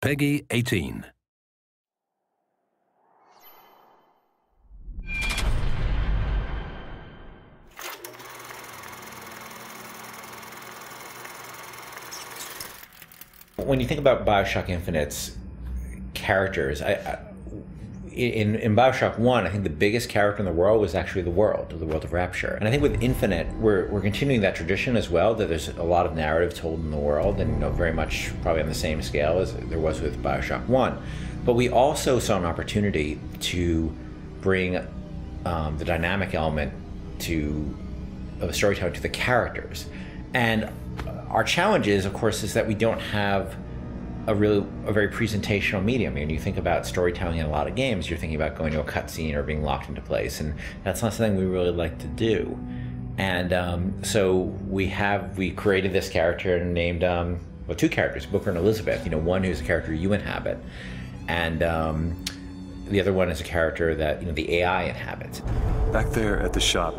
Peggy 18. When you think about Bioshock Infinite's characters, in Bioshock 1, I think the biggest character in the world was actually the world of Rapture. And I think with Infinite, we're continuing that tradition as well, that there's a lot of narrative told in the world, and very much probably on the same scale as there was with Bioshock 1. But we also saw an opportunity to bring the dynamic element of the storytelling to the characters. And our challenge is, of course, is that we don't have a very presentational medium. I mean, you think about storytelling in a lot of games, you're thinking about going to a cutscene or being locked into place, and that's not something we really like to do. And so we created this character and named, two characters, Booker and Elisabeth. One who's a character you inhabit, and the other one is a character that the AI inhabits. Back there at the shop,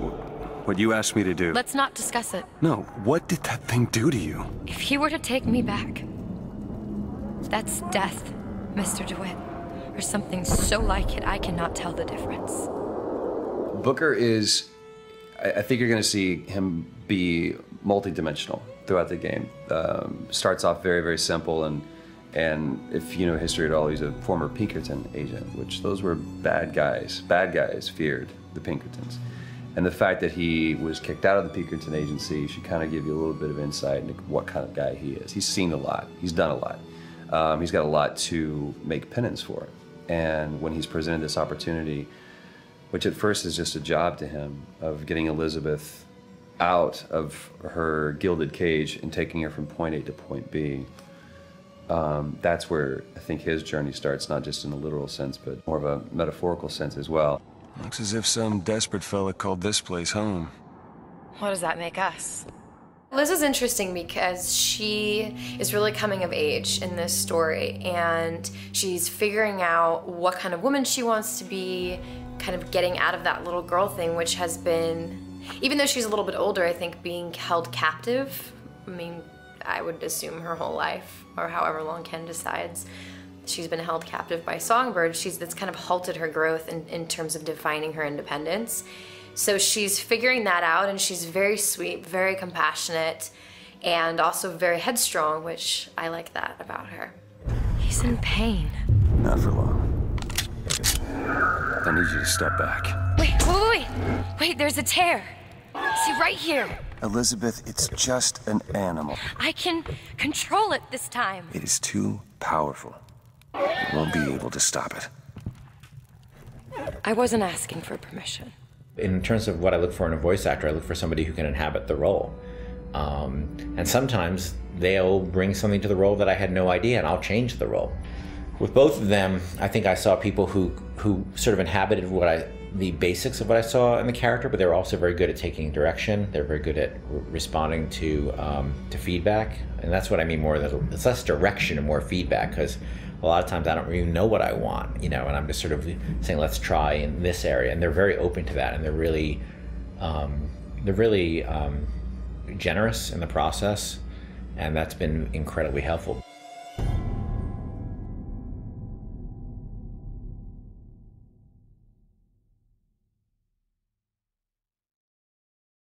what you asked me to do. Let's not discuss it. No, what did that thing do to you? If he were to take me back, that's death, Mr. DeWitt. Or something so like it, I cannot tell the difference. Booker is, I think you're going to see him be multi-dimensional throughout the game. Starts off very, very simple, and if you know history at all, he's a former Pinkerton agent, which those were bad guys. Bad guys feared the Pinkertons. And the fact that he was kicked out of the Pinkerton agency should kind of give you a little bit of insight into what kind of guy he is. He's seen a lot. He's done a lot. He's got a lot to make penance for. And when he's presented this opportunity, which at first is just a job to him, of getting Elisabeth out of her gilded cage and taking her from point A to point B, that's where I think his journey starts, not just in a literal sense, but more of a metaphorical sense as well. Looks as if some desperate fella called this place home. What does that make us? Liz is interesting because she is really coming of age in this story, and she's figuring out what kind of woman she wants to be, kind of getting out of that little girl thing, which has been, even though she's a little bit older, I think being held captive, I mean, I would assume her whole life, or however long Ken decides, she's been held captive by Songbird. That's kind of halted her growth in terms of defining her independence. So she's figuring that out, and she's very sweet, very compassionate, and also very headstrong, which I like that about her. He's in pain. Not for long. I need you to step back. Wait, there's a tear. See, right here. Elisabeth, it's just an animal. I can control it this time. It is too powerful. You won't be able to stop it. I wasn't asking for permission. In terms of what I look for in a voice actor, I look for somebody who can inhabit the role. And sometimes they'll bring something to the role that I had no idea, and I'll change the role. With both of them, I think I saw people who sort of inhabited the basics of what I saw in the character, but they were also very good at taking direction. They're very good at responding to feedback, and that's what I mean more. That it's less direction and more feedback, because a lot of times I don't even know what I want, and I'm just sort of saying, let's try in this area, and they're very open to that, and they're really generous in the process, and that's been incredibly helpful.